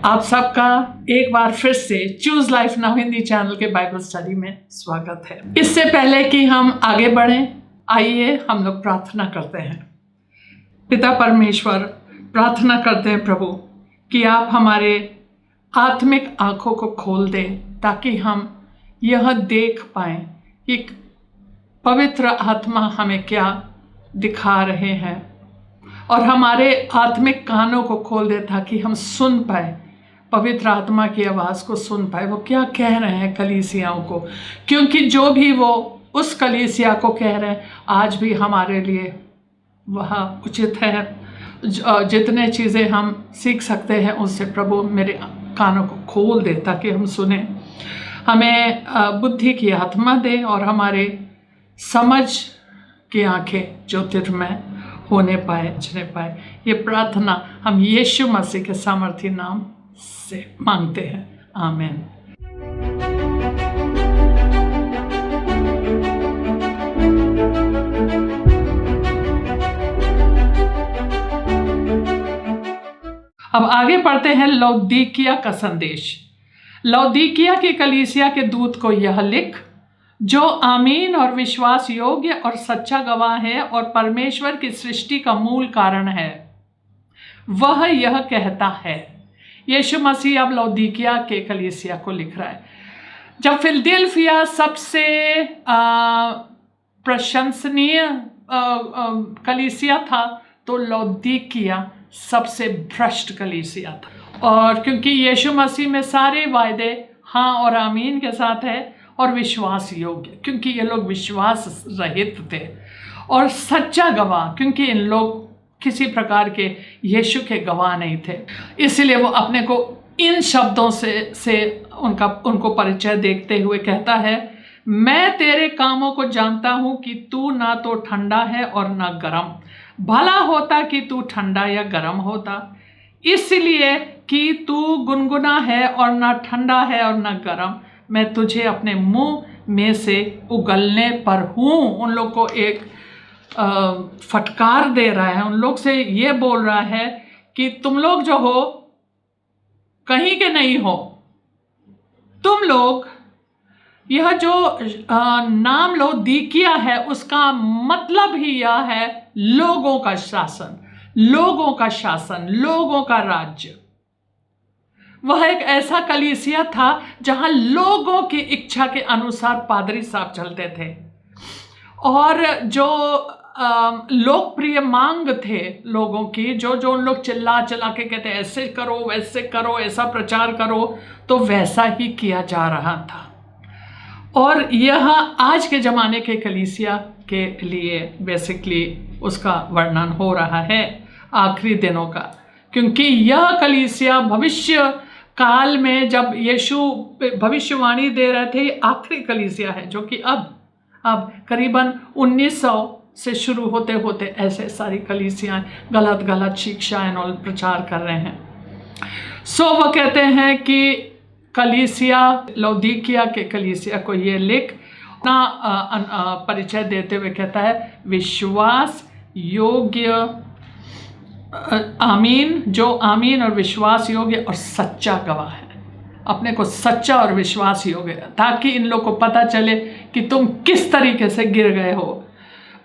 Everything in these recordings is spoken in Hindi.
आप सबका एक बार फिर से choose life now Hindi channel के बाइबल स्टडी में स्वागत है। इससे पहले कि हम आगे बढ़ें, आइए हम लोग प्रार्थना करते हैं। पिता परमेश्वर, प्रार्थना करते हैं प्रभु कि आप हमारे आत्मिक आंखों को खोल दें ताकि हम यह देख पाएं कि पवित्र आत्मा हमें क्या दिखा रहे हैं, और हमारे आत्मिक कानों को खोल दे ताकि हम सुन पाए, पवित्र आत्मा की आवाज़ को सुन पाए वो क्या कह रहे हैं कलीसियाओं को, क्योंकि जो भी वो उस कलीसिया को कह रहे हैं आज भी हमारे लिए वह उचित है। जितने चीज़ें हम सीख सकते हैं उससे प्रभु मेरे कानों को खोल दे ताकि हम सुने, हमें बुद्धि की आत्मा दे और हमारे समझ की आंखें ज्योतिर्मय होने पाए, बचने पाए। ये प्रार्थना हम यीशु मसीह के सामर्थी नाम से मांगते हैं, आमीन। अब आगे पढ़ते हैं लौदीकिया का संदेश। लौदीकिया की कलीसिया के दूत को यह लिख, जो आमीन और विश्वास योग्य और सच्चा गवाह है और परमेश्वर की सृष्टि का मूल कारण है, वह यह कहता है। यीशु मसीह अब लौदीकिया के कलीसिया को लिख रहा है। जब फिलडेल्फिया सबसे प्रशंसनीय कलीसिया था तो लौदीकिया सबसे भ्रष्ट कलीसिया था। और क्योंकि यीशु मसीह में सारे वायदे हाँ और आमीन के साथ है, और विश्वास योग्य क्योंकि ये लोग विश्वास रहित थे, और सच्चा गवाह क्योंकि इन लोग किसी प्रकार के यीशु के गवाह नहीं थे, इसलिए वो अपने को इन शब्दों से उनको परिचय देखते हुए कहता है, मैं तेरे कामों को जानता हूँ कि तू ना तो ठंडा है और ना गर्म। भला होता कि तू ठंडा या गर्म होता, इसलिए कि तू गुनगुना है और ना ठंडा है और ना गर्म, मैं तुझे अपने मुंह में से उगलने पर हूँ। उन लोग को एक फटकार दे रहा है, उन लोग से ये बोल रहा है कि तुम लोग जो हो कहीं के नहीं हो, तुम लोग यह जो नाम लौदीकिया है उसका मतलब ही यह है लोगों का शासन, लोगों का शासन, लोगों का राज्य। वह एक ऐसा कलीसिया था जहां लोगों की इच्छा के अनुसार पादरी साहब चलते थे, और जो लोकप्रिय मांग थे लोगों की, जो उन लोग चिल्ला के कहते ऐसे करो वैसे करो, ऐसा प्रचार करो, तो वैसा ही किया जा रहा था। और यह आज के ज़माने के कलीसिया के लिए बेसिकली उसका वर्णन हो रहा है आखिरी दिनों का, क्योंकि यह कलीसिया भविष्य काल में जब यीशु भविष्यवाणी दे रहे थे, आखिरी कलीसिया है जो कि अब करीबन 1900 से शुरू होते होते ऐसे सारी कलीसियाँ गलत शिक्षाएं और प्रचार कर रहे हैं। वो कहते हैं कि कलीसिया लौदीकिया के कलीसिया को ये लिख ना परिचय देते हुए कहता है, विश्वास योग्य आमीन, जो आमीन और विश्वास योग्य और सच्चा गवाह है। अपने को सच्चा और विश्वास योग्य, ताकि इन लोग को पता चले कि तुम किस तरीके से गिर गए हो।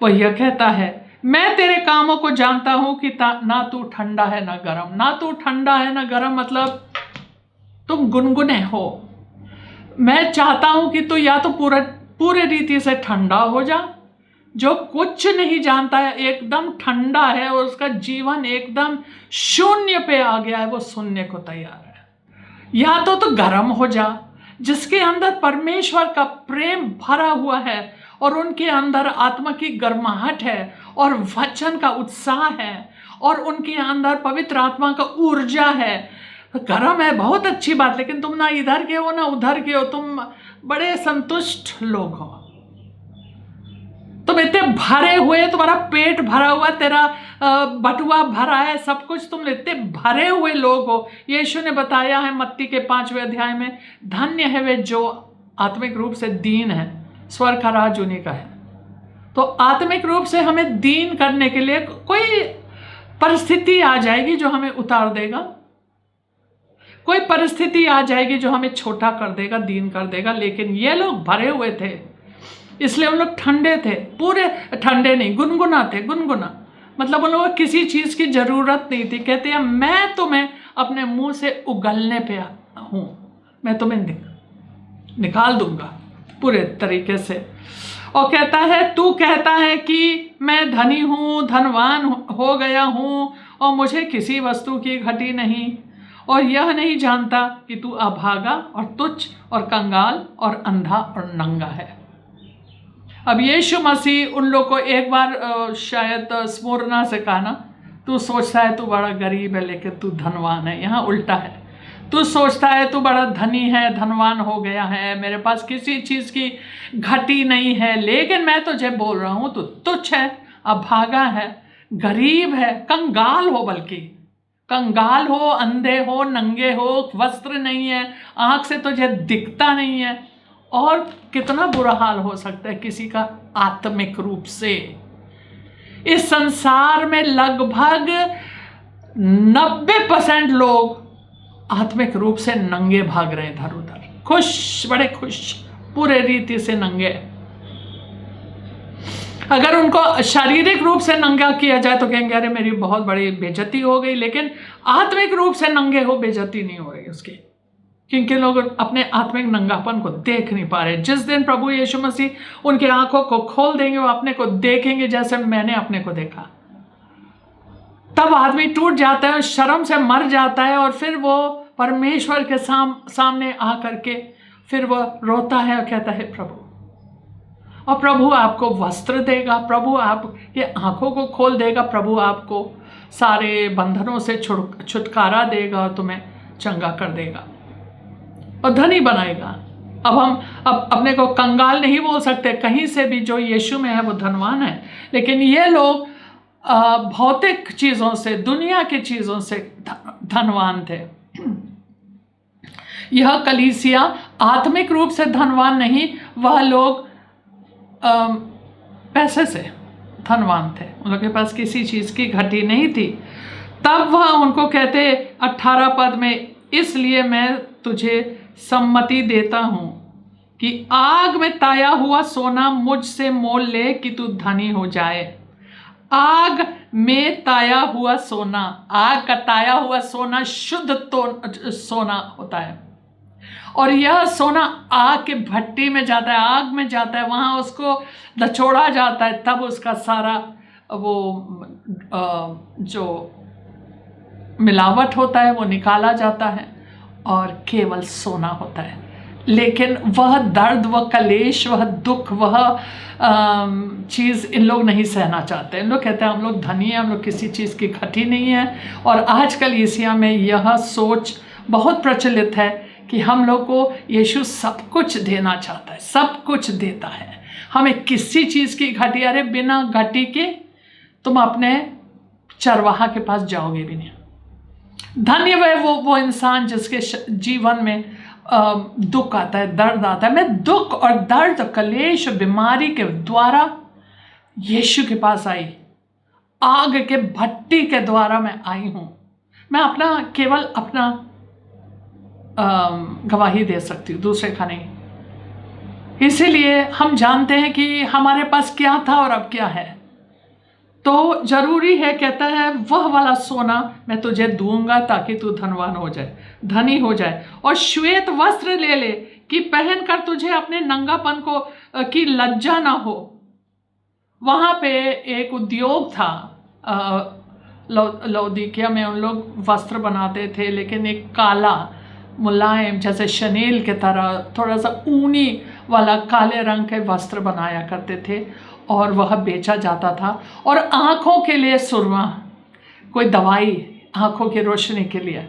वह यह कहता है, मैं तेरे कामों को जानता हूं कि ना तू ठंडा है ना गर्म। ना तू ठंडा है ना गर्म मतलब तुम गुनगुने हो। मैं चाहता हूं कि तू या तो पूरे रीति से ठंडा हो जा, जो कुछ नहीं जानता है एकदम ठंडा है और उसका जीवन एकदम शून्य पे आ गया है, वो सुनने को तैयार है। या तो गर्म हो जा, जिसके अंदर परमेश्वर का प्रेम भरा हुआ है और उनके अंदर आत्मा की गर्माहट है और वचन का उत्साह है और उनके अंदर पवित्र आत्मा का ऊर्जा है। गर्म है, बहुत अच्छी बात, लेकिन तुम ना इधर के हो ना उधर के हो, तुम बड़े संतुष्ट लोग हो, तुम इतने भरे हुए, तुम्हारा पेट भरा हुआ, तेरा बटुआ भरा है, सब कुछ, तुम इतने भरे हुए लोग हो। यीशु ने बताया है मत्ती के 5वें अध्याय में, धन्य है वे जो आत्मिक रूप से दीन है, स्वर्ग का राज उन्हीं का है। तो आत्मिक रूप से हमें दीन करने के लिए कोई परिस्थिति आ जाएगी जो हमें उतार देगा, कोई परिस्थिति आ जाएगी जो हमें छोटा कर देगा, दीन कर देगा, लेकिन ये लोग भरे हुए थे, इसलिए उन लोग ठंडे थे, पूरे ठंडे नहीं, गुनगुना थे, गुनगुना मतलब उन लोगों को किसी चीज़ की ज़रूरत नहीं थी। कहते हैं मैं तुम्हें अपने मुंह से उगलने पे हूँ, मैं तुम्हें निकाल दूंगा पूरे तरीके से। और कहता है तू कहता है कि मैं धनी हूँ, धनवान हो गया हूँ और मुझे किसी वस्तु की घटी नहीं, और यह नहीं जानता कि तू अभागा और तुच्छ और कंगाल और अंधा और नंगा है। अब यीशु मसीह उन लोग को एक बार शायद स्मुरना से कहा ना, तू सोचता है तू बड़ा गरीब है लेकिन तू धनवान है। यहाँ उल्टा है, तू सोचता है तू बड़ा धनी है, धनवान हो गया है, मेरे पास किसी चीज़ की घटी नहीं है, लेकिन मैं तुझे बोल रहा हूँ तू तुच्छ है, अभागा है, गरीब है, कंगाल हो, बल्कि कंगाल हो, अंधे हो, नंगे हो, वस्त्र नहीं है, आँख से तुझे दिखता नहीं है। और कितना बुरा हाल हो सकता है किसी का आत्मिक रूप से। इस संसार में लगभग 90% लोग आत्मिक रूप से नंगे भाग रहे हैं इधर उधर, खुश, बड़े खुश, पूरे रीति से नंगे। अगर उनको शारीरिक रूप से नंगा किया जाए तो कहेंगे अरे मेरी बहुत बड़ी बेइज्जती हो गई, लेकिन आत्मिक रूप से नंगे हो, बेइज्जती नहीं हो रही उसकी, क्योंकि लोग अपने आत्मिक नंगापन को देख नहीं पा रहे। जिस दिन प्रभु यीशु मसीह उनकी आंखों को खोल देंगे, वो अपने को देखेंगे जैसे मैंने अपने को देखा, तब आदमी टूट जाता है, शर्म से मर जाता है, और फिर वो परमेश्वर के सामने आ करके फिर वो रोता है और कहता है प्रभु, और प्रभु आपको वस्त्र देगा, प्रभु आपके आंखों को खोल देगा, प्रभु आपको सारे बंधनों से छुटकारा देगा और तुम्हें चंगा कर देगा और धनी बनाएगा। अब हम अपने को कंगाल नहीं बोल सकते, कहीं से भी जो यीशु में है वो धनवान है, लेकिन ये लोग भौतिक चीज़ों से, दुनिया की चीज़ों से धनवान थे। यह कलीसिया आत्मिक रूप से धनवान नहीं, वह लोग पैसे से धनवान थे, उन लोगों के पास किसी चीज़ की घटी नहीं थी। तब वह उनको कहते 18 पद में, इसलिए मैं तुझे सम्मति देता हूँ कि आग में ताया हुआ सोना मुझसे मोल ले कि तू धनी हो जाए। आग में ताया हुआ सोना, आग का ताया हुआ सोना शुद्ध तो सोना होता है, और यह सोना आग के भट्टी में जाता है, आग में जाता है, वहाँ उसको दछोड़ा जाता है, तब उसका सारा वो जो मिलावट होता है वो निकाला जाता है और केवल सोना होता है। लेकिन वह दर्द, वह कलेश, वह दुख, वह चीज़ इन लोग नहीं सहना चाहते। इन लोग कहते हैं हम लोग धनी हैं, हम लोग किसी चीज़ की घटी नहीं है। और आजकल एशिया में यह सोच बहुत प्रचलित है कि हम लोग को यीशु सब कुछ देना चाहता है, सब कुछ देता है, हमें किसी चीज़ की घटी, अरे बिना घटी के तुम अपने चरवाहा के पास जाओगे भी नहीं। धन्य है वो इंसान जिसके जीवन में दुख आता है, दर्द आता है। मैं दुख और दर्द, कलेश, बीमारी के द्वारा यीशु के पास आई, आग के भट्टी के द्वारा मैं आई हूँ। मैं केवल अपना गवाही दे सकती हूँ, दूसरे का नहीं। इसीलिए हम जानते हैं कि हमारे पास क्या था और अब क्या है। तो जरूरी है, कहता है वह वाला सोना मैं तुझे दूंगा ताकि तू धनवान हो जाए, धनी हो जाए, और श्वेत वस्त्र ले ले कि पहनकर तुझे अपने नंगापन को की लज्जा ना हो। वहाँ पे एक उद्योग था, लौदीकिया में उन लोग वस्त्र बनाते थे, लेकिन एक काला मुलायम जैसे शनेल के तरह थोड़ा सा ऊनी वाला काले रंग के वस्त्र बनाया करते थे और वह बेचा जाता था। और आँखों के लिए सुरमा, कोई दवाई आँखों की रोशनी के लिए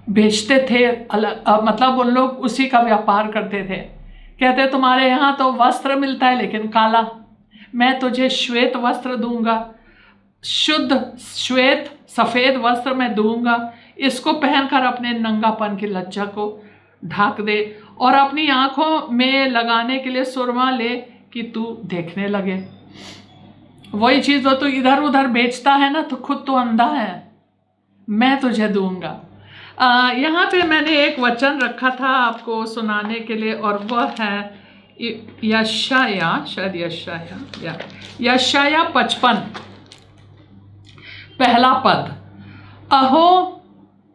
बेचते थे। मतलब उन लोग उसी का व्यापार करते थे। कहते तुम्हारे यहाँ तो वस्त्र मिलता है लेकिन काला, मैं तुझे श्वेत वस्त्र दूंगा, शुद्ध श्वेत सफ़ेद वस्त्र मैं दूंगा, इसको पहनकर अपने नंगापन की लज्जा को ढाक दे और अपनी आँखों में लगाने के लिए सुरमा ले कि तू देखने लगे। वही चीज़ वो तो इधर उधर बेचता है ना, तो खुद तो अंधा है, मैं तुझे दूंगा। यहाँ पे मैंने एक वचन रखा था आपको सुनाने के लिए, और वह है यशाया, शायद यशाया 55 पहला पद। अहो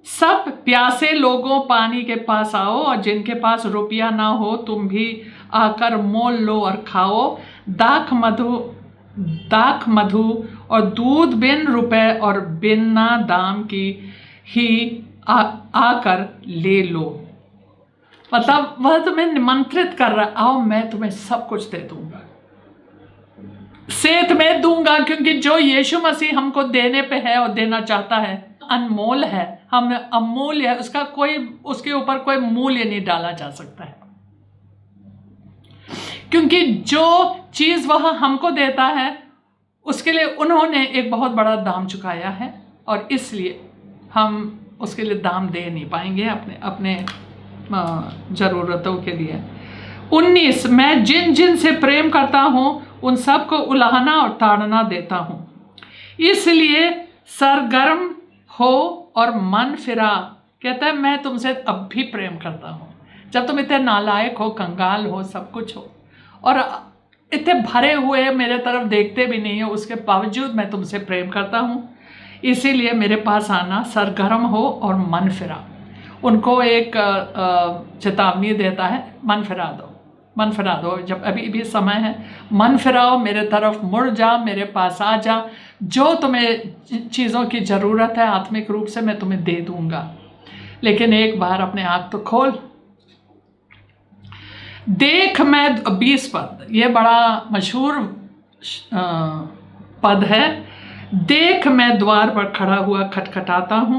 सब प्यासे लोगों पानी के पास आओ, और जिनके पास रुपया ना हो तुम भी आकर मोल लो और खाओ। दाख मधु और दूध बिन रुपए और बिना दाम की ही आकर ले लो। मतलब वह तुम्हें निमंत्रित कर रहा, आओ मैं तुम्हें सब कुछ दे दूंगा, सेत में दूंगा, क्योंकि जो यीशु मसीह हमको देने पे है और देना चाहता है अनमोल है, हम अमूल्य है, उसका कोई, उसके ऊपर कोई मूल्य नहीं डाला जा सकता है, क्योंकि जो चीज वह हमको देता है उसके लिए उन्होंने एक बहुत बड़ा दाम चुकाया है, और इसलिए हम उसके लिए दाम दे नहीं पाएंगे अपने जरूरतों के लिए। 19 मैं जिन जिन से प्रेम करता हूँ उन सब को उलाहना और ताड़ना देता हूँ, इसलिए सरगर्म हो और मन फिरा। कहता है मैं तुमसे अब भी प्रेम करता हूँ, जब तुम इतने नालायक हो, कंगाल हो, सब कुछ हो और इतने भरे हुए मेरे तरफ देखते भी नहीं हो, उसके बावजूद मैं तुमसे प्रेम करता हूँ, इसीलिए मेरे पास आना, सरगर्म हो और मन फिरा। उनको एक चेतावनी देता है, मन फिरा दो, मन फिरा दो, जब अभी भी समय है, मन फिराओ, मेरे तरफ मुड़ जा, मेरे पास आ जा, जो तुम्हें चीज़ों की ज़रूरत है आत्मिक रूप से मैं तुम्हें दे दूंगा, लेकिन एक बार अपने आँख तो खोल। देख मैं 20 पद, ये बड़ा मशहूर पद है। देख मैं द्वार पर खड़ा हुआ खटखटाता हूँ,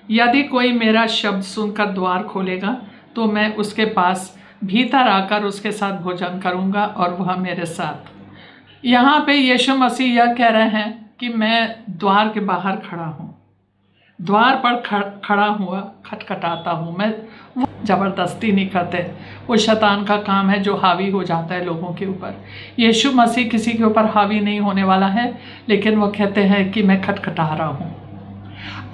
यदि कोई मेरा शब्द सुनकर द्वार खोलेगा तो मैं उसके पास भीतर आकर उसके साथ भोजन करूँगा और वह मेरे साथ। यहाँ पे यीशु मसीह यह कह रहे हैं कि मैं द्वार के बाहर खड़ा हूँ, द्वार पर खड़ा हुआ खटखटाता हूँ। मैं वो ज़बरदस्ती नहीं करते, वो शैतान का काम है जो हावी हो जाता है लोगों के ऊपर। यीशु मसीह किसी के ऊपर हावी नहीं होने वाला है, लेकिन वो कहते हैं कि मैं खटखटा रहा हूँ,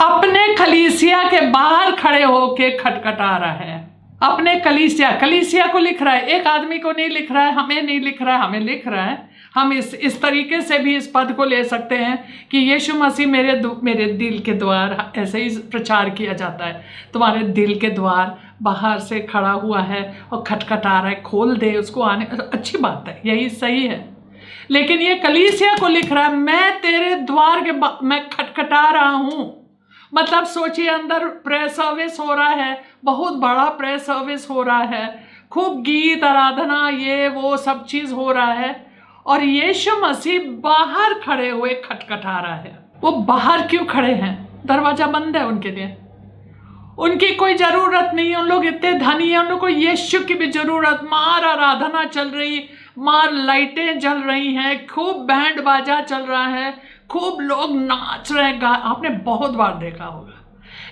अपने कलीसिया के बाहर खड़े होके खटखटा रहा है। अपने कलीसिया को लिख रहा है, एक आदमी को नहीं लिख रहा है, हमें नहीं लिख रहा है, हमें लिख रहा है। हम इस तरीके से भी इस पद को ले सकते हैं कि यीशु मसीह मेरे दिल के द्वार, ऐसे ही प्रचार किया जाता है, तुम्हारे दिल के द्वार बाहर से खड़ा हुआ है और खटखटा रहा है, खोल दे उसको आने। अच्छी बात है, यही सही है, लेकिन ये कलीसिया को लिख रहा है, मैं तेरे द्वार के मैं खटखटा रहा हूँ। मतलब सोचिए, अंदर प्रेयर सर्विस हो रहा है, बहुत बड़ा प्रेयर सर्विस हो रहा है, खूब गीत आराधना ये वो सब चीज़ हो रहा है, और यीशु मसीह बाहर खड़े हुए खटखटा रहा है। वो बाहर क्यों खड़े हैं? दरवाज़ा बंद है उनके लिए, उनकी कोई ज़रूरत नहीं है, उन लोग इतने धनी हैं, उन लोग को यीशु की भी ज़रूरत। मार आराधना चल रही, मार लाइटें जल रही हैं, खूब बैंड बाजा चल रहा है, खूब लोग नाच रहे हैं। आपने बहुत बार देखा होगा,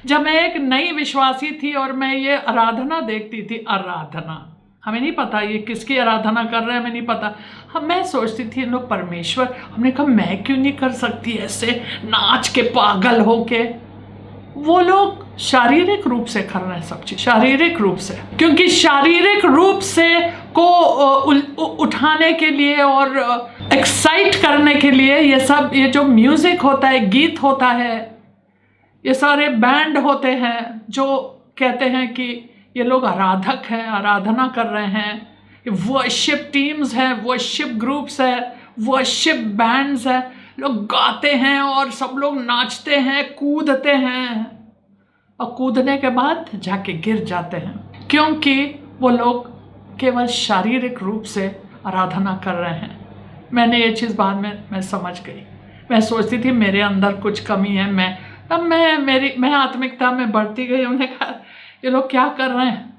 जब मैं एक नई विश्वासी थी और मैं ये आराधना देखती थी, आराधना हमें नहीं पता ये किसकी आराधना कर रहे हैं, हमें नहीं पता। मैं सोचती थी लोग परमेश्वर, हमने कहा मैं क्यों नहीं कर सकती ऐसे नाच के पागल होके। वो लोग शारीरिक रूप से कर रहे हैं सब चीज, शारीरिक रूप से, क्योंकि शारीरिक रूप से को उठाने के लिए और एक्साइट करने के लिए ये सब, ये जो म्यूजिक होता है, गीत होता है, ये सारे बैंड होते हैं जो कहते हैं कि ये लोग आराधक हैं, आराधना कर रहे हैं, वर्शिप टीम्स हैं, वर्शिप ग्रुप्स हैं, वर्शिप बैंड्स हैं, लोग गाते हैं और सब लोग नाचते हैं, कूदते हैं, और कूदने के बाद जाके गिर जाते हैं, क्योंकि वो लोग केवल शारीरिक रूप से आराधना कर रहे हैं। मैंने ये चीज़ बाद में मैं समझ गई। मैं सोचती थी मेरे अंदर कुछ कमी है, मैं आत्मिकता में बढ़ती गई। हमने कहा ये लोग क्या कर रहे हैं,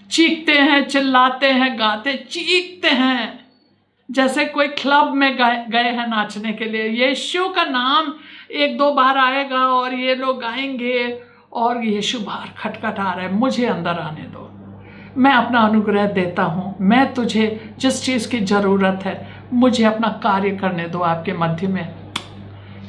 चीखते हैं, चिल्लाते हैं, गाते, चीखते हैं, जैसे कोई क्लब में गए हैं नाचने के लिए। यीशु का नाम 1-2 बार आएगा और ये लोग गाएंगे और यीशु बाहर खटखटा रहा है, मुझे अंदर आने दो, मैं अपना अनुग्रह देता हूँ, मैं तुझे जिस चीज़ की ज़रूरत है मुझे अपना कार्य करने दो आपके मध्य में।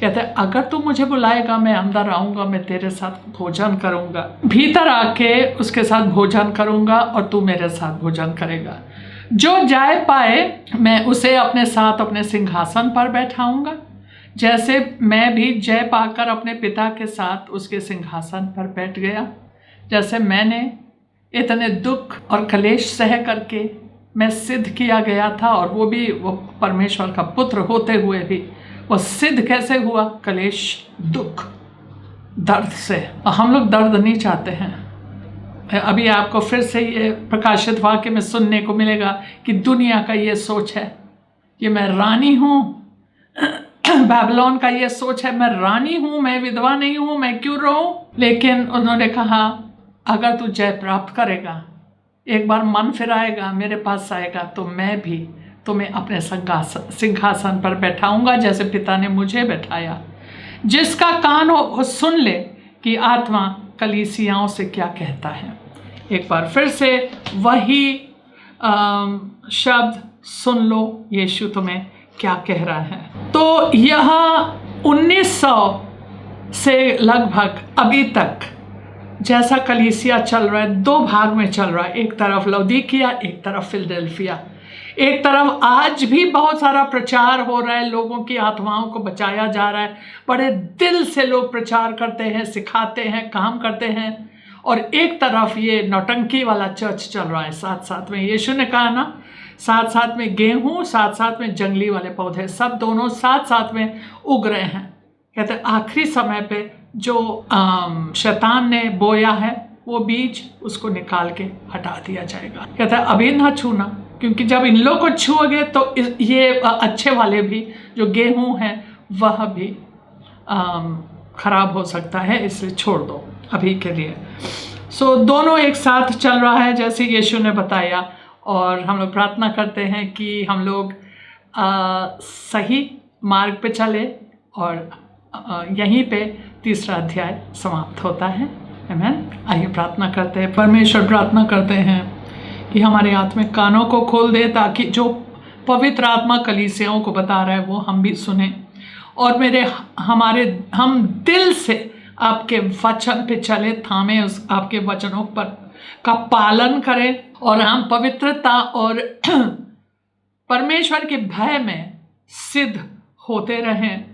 कहते हैं अगर तू मुझे बुलाएगा मैं अंदर आऊँगा, मैं तेरे साथ भोजन करूँगा, भीतर आके उसके साथ भोजन करूँगा और तू मेरे साथ भोजन करेगा। जो जय पाए मैं उसे अपने साथ अपने सिंहासन पर बैठाऊँगा, जैसे मैं भी जय पाकर अपने पिता के साथ उसके सिंहासन पर बैठ गया। जैसे मैंने इतने दुख और कलेश सह करके मैं सिद्ध किया गया था, और वो परमेश्वर का पुत्र होते हुए भी वो सिद्ध कैसे हुआ? कलेश, दुख, दर्द से। हम लोग दर्द नहीं चाहते हैं। अभी आपको फिर से ये प्रकाशित वाक्य में सुनने को मिलेगा कि दुनिया का ये सोच है कि मैं रानी हूँ, बेबीलोन का ये सोच है मैं रानी हूँ, मैं विधवा नहीं हूँ, मैं क्यों रहूँ? लेकिन उन्होंने कहा अगर तू जय प्राप्त करेगा, एक बार मन फिराएगा, मेरे पास आएगा, तो मैं भी तुम्हें अपने सिंहासन पर बैठाऊंगा जैसे पिता ने मुझे बैठाया। जिसका कान हो सुन ले कि आत्मा कलीसियाओं से क्या कहता है। एक बार फिर से वही शब्द सुन लो, यीशु तुम्हें क्या कह रहा है। तो यह 1900 से लगभग अभी तक जैसा कलीसिया चल रहा है, दो भाग में चल रहा है। एक तरफ लौदीकिया, एक तरफ फिलडेल्फिया। एक तरफ आज भी बहुत सारा प्रचार हो रहा है, लोगों की आत्माओं को बचाया जा रहा है, बड़े दिल से लोग प्रचार करते हैं, सिखाते हैं, काम करते हैं। और एक तरफ ये नौटंकी वाला चर्च चल रहा है। साथ साथ में यीशु ने कहा ना, साथ साथ में गेहूं, साथ साथ में जंगली वाले पौधे, सब दोनों साथ साथ में उग रहे हैं। कहते हैं आखिरी समय पे जो शैतान ने बोया है वो बीज, उसको निकाल के हटा दिया जाएगा। कहता है अभी ना छूना, क्योंकि जब इन लोग को छूओगे तो ये अच्छे वाले भी जो गेहूं हैं वह भी खराब हो सकता है, इसलिए छोड़ दो अभी के लिए। सो दोनों एक साथ चल रहा है जैसे यीशु ने बताया। और हम लोग प्रार्थना करते हैं कि हम लोग सही मार्ग पे चले। और यहीं पे तीसरा अध्याय समाप्त होता है। आमीन। आइए प्रार्थना करते हैं। परमेश्वर, प्रार्थना करते हैं कि हमारे आत्मिक कानों को खोल दे, ताकि जो पवित्र आत्मा कलीसियाओं को बता रहा है वो हम भी सुने, और हम दिल से आपके वचन पे चले, थामे उस आपके वचनों पर का पालन करें, और हम पवित्रता और परमेश्वर के भय में सिद्ध होते रहें।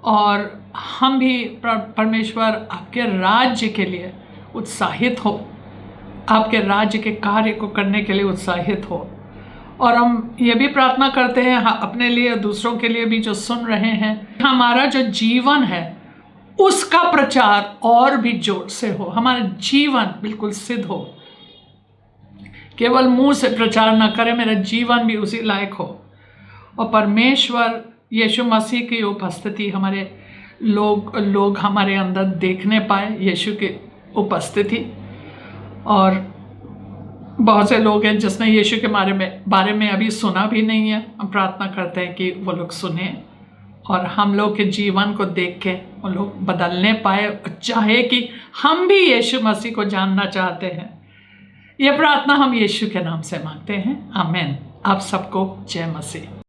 और हम भी परमेश्वर आपके राज्य के लिए उत्साहित हो, आपके राज्य के कार्य को करने के लिए उत्साहित हो। और हम ये भी प्रार्थना करते हैं अपने लिए, दूसरों के लिए भी जो सुन रहे हैं, हमारा जो जीवन है उसका प्रचार और भी जोर से हो, हमारा जीवन बिल्कुल सिद्ध हो। केवल मुंह से प्रचार ना करें, मेरा जीवन भी उसी लायक हो। और परमेश्वर यीशु मसीह की उपस्थिति हमारे लोग हमारे अंदर देखने पाए, यीशु की उपस्थिति। और बहुत से लोग हैं जिसने यीशु के बारे में अभी सुना भी नहीं है। हम प्रार्थना करते हैं कि वो लोग सुने और हम लोग के जीवन को देख के वो लोग बदलने पाए, चाहे कि हम भी यीशु मसीह को जानना चाहते हैं। ये प्रार्थना हम यीशु के नाम से मांगते हैं। आमीन। आप सबको जय मसीह।